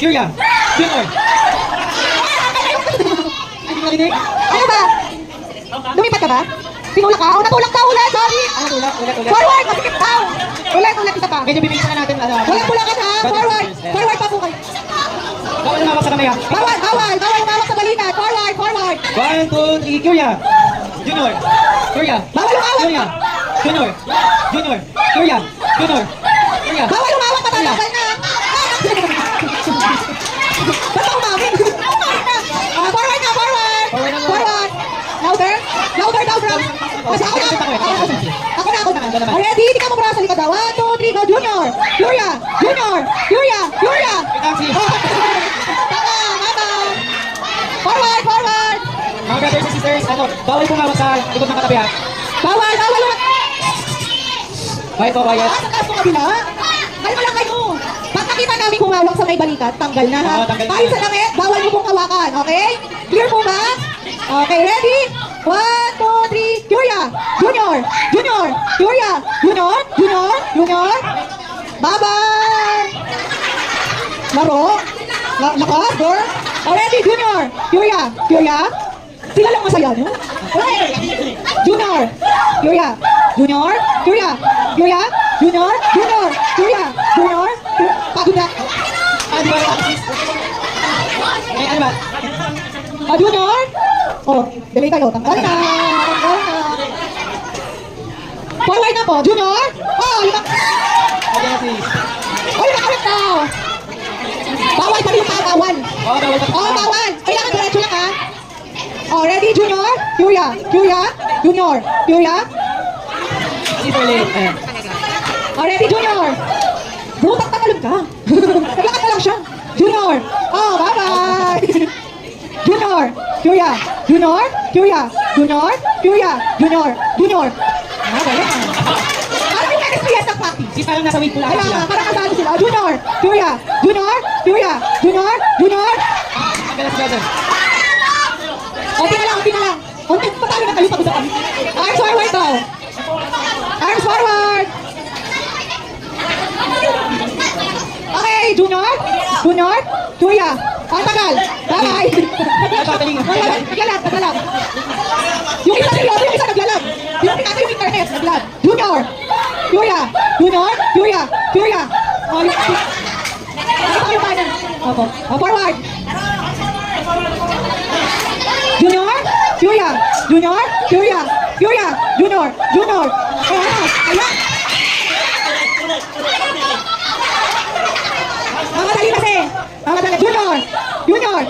Julia. Junior. Ay, hindi narinig. Ano ba? Lumipat ka ba? Tinulak ka? Natulak daw ulit, sorry! Ulit. Forward! Masikip daw! Ulit, isa pa. Medyo bibigyan na natin. Walang bulakan ha! Forward! Forward pa po kayo. Bawal na mawak sa kamay ha. Bawal umawak sa balikat. Forward! 1, 2, 3, Julia. Junior. Julia. Bawal umawak! Julia. Junior. Julia. Junior. Julia. Bawal umawak, matalagal na! Ba't ako umawin? Forward na! Forward! Louder, bro! Kasi ako na! Ready? Hindi ka mo sa likod daw. 1, 2, 3, go! Junior! Julia! Forward! Mga brothers and sisters, bawal po mawak sa likod ng katabi ha. Bawal! Bayad po, bayad. Sa taas ko kabila. Kalma lang kayo. Pag nakita namin kumawak sa may balikat, tanggal na ha. Tanggal na. Kahit sa damit, bawal mo pong hawakan. Okay? Clear po ba? Okay, ready? 1, 2, 3, Julia! Junior! Bye-bye! Laro? Lakas, door? Already, Junior! Julia? Sila lang masaya, no? Junior! Pagod na! Ano ba? Junior! Oh, delay kayo. Tanggal na. Forward na po. Junior! Oh, lumak! Oh, lumak daw. Bawal pa rin yung bawal. Bawal. Kailangan diretso lang ha. Oh, ready, Junior? Junior. Oh, ready, Junior? Bro, tatalon ka. Naglakad na lang siya. Junior! Oh, bye-bye! Junior! Ah, wala. Parang yung NSPS na practice. Si Sarah nasa wing pula Kaya sila. nga, parang kasali sila. Junior! Galas brother. Unti na lang. Unti, patalo na kayo pag kami. Arms forward daw. Arms forward! Okay, Junior. Ang tagal. Bye-bye. Naglalag. Yung isa naglalag. Yung pinasa yung internet, naglag. Junior. Oh, yung banner. Opo. Oh, forward. Junior. Ayan. Mamadali kasi. Junior.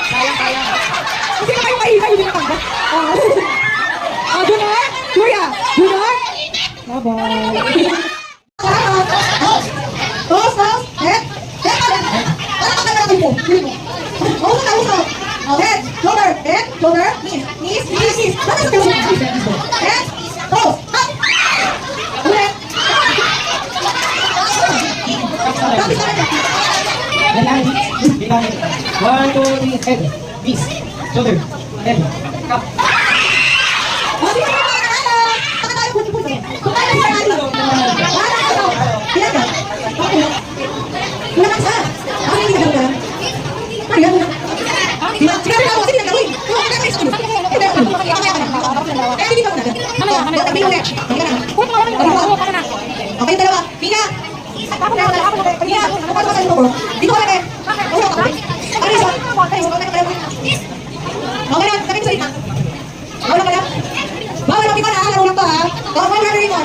Sayang. Hindi na kayo maingay, hindi na tanggap. Junior. Bye-bye. Toss. Head. Head, shoulder, knees. Head, toes, up. Ulit. Bilang 1, 2, 3, head, knees, shoulder, head, up. Okay, dalawa. Pina! Pina! Dito ka lang eh. Okay lang, sabi ko sa ita. Bawal ka lang. Bawal lang, Pina, laro lang to ha. Bawal lang rin mo.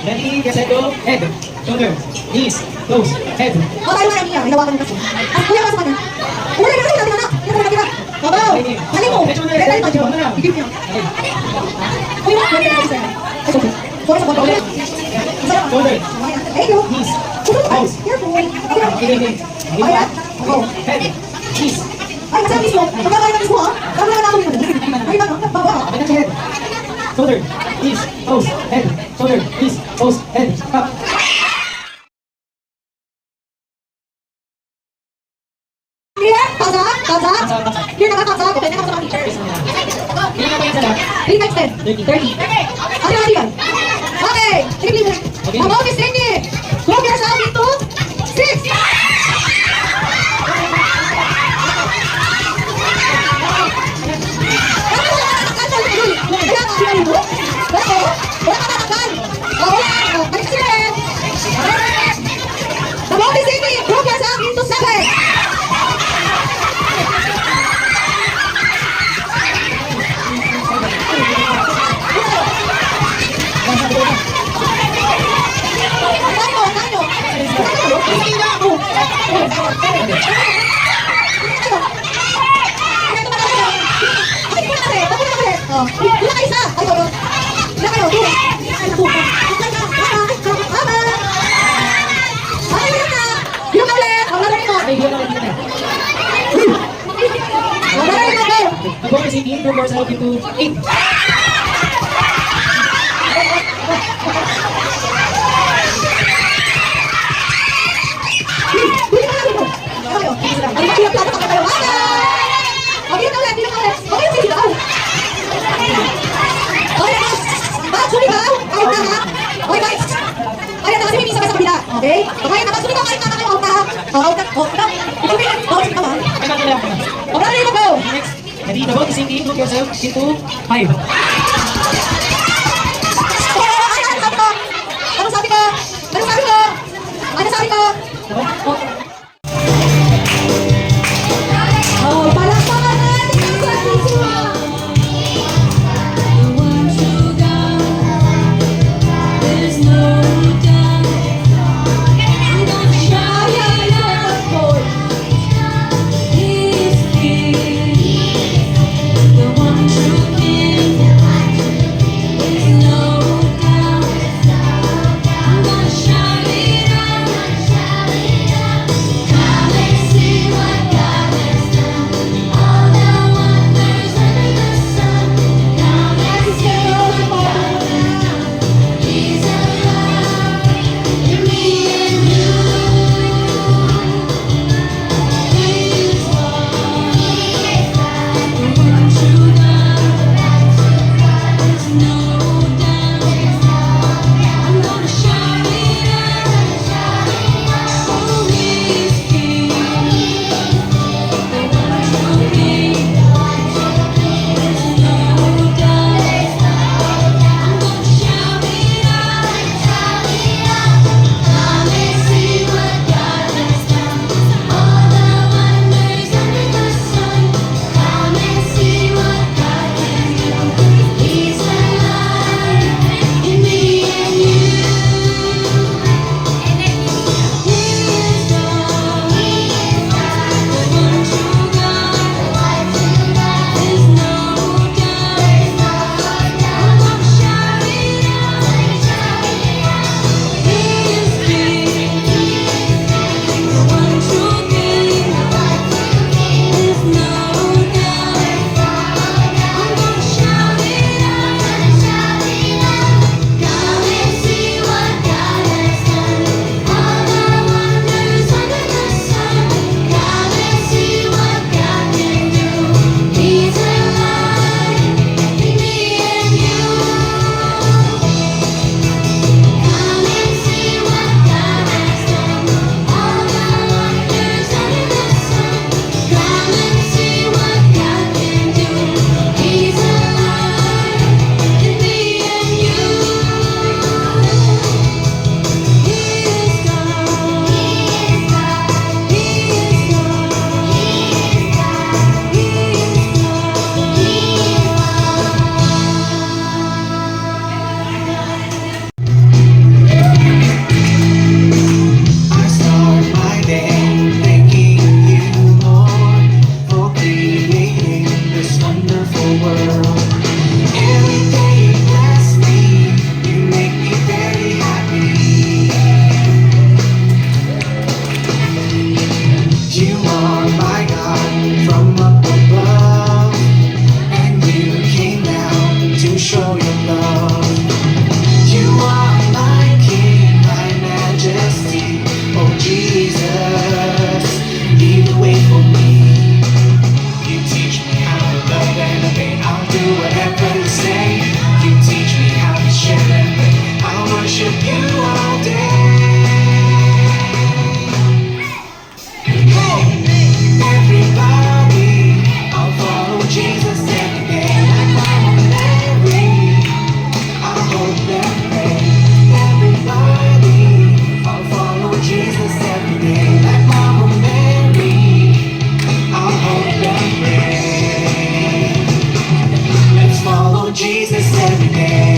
Ready, get set, go, head, shoulder, knees, toes, head. Okay, wala niya. Hinawakan mo kasi. Kuya ka sa kanya. Wala na, tingnan. Babaw. Hali mo. Dali mo, Joe. Higit niya. Uy, wala na kasi. It's okay. Focus ako. Shoulder, Thank you. knees, Toes. Careful. head, head, knees. Ay, masarap mismo. Magkakain ng mismo ha. Tama na ako yun. Ay, ano? Babaw. Head, shoulder, knees, toes, head, shoulder, knees, toes, head, up. Clear? Tasa? Clear na ba? Tasa? Okay na ako sa mga teachers. 3 times 10. 30. Okay, ready ka? Okay. Sige, please. Okay. Come on, Miss Cindy. Group yourself into 6. Come on, Miss Cindy. Group yourself into 7. Ay, hindi na lang. The boy is in group yourself into 8. Okay? Okay, nakasulit ako kayo out na. Out na. Oh, ito. Ikaw din. Oh, ikaw ha. Ay, bago lang ako na. Okay, ready to go. Next. Ready, the boy is in group yourself into 5. Ano sabi ko? Ano sabi ko? Ano sabi ko? Oh, palakpakan natin ang Santisima. Jesus every day.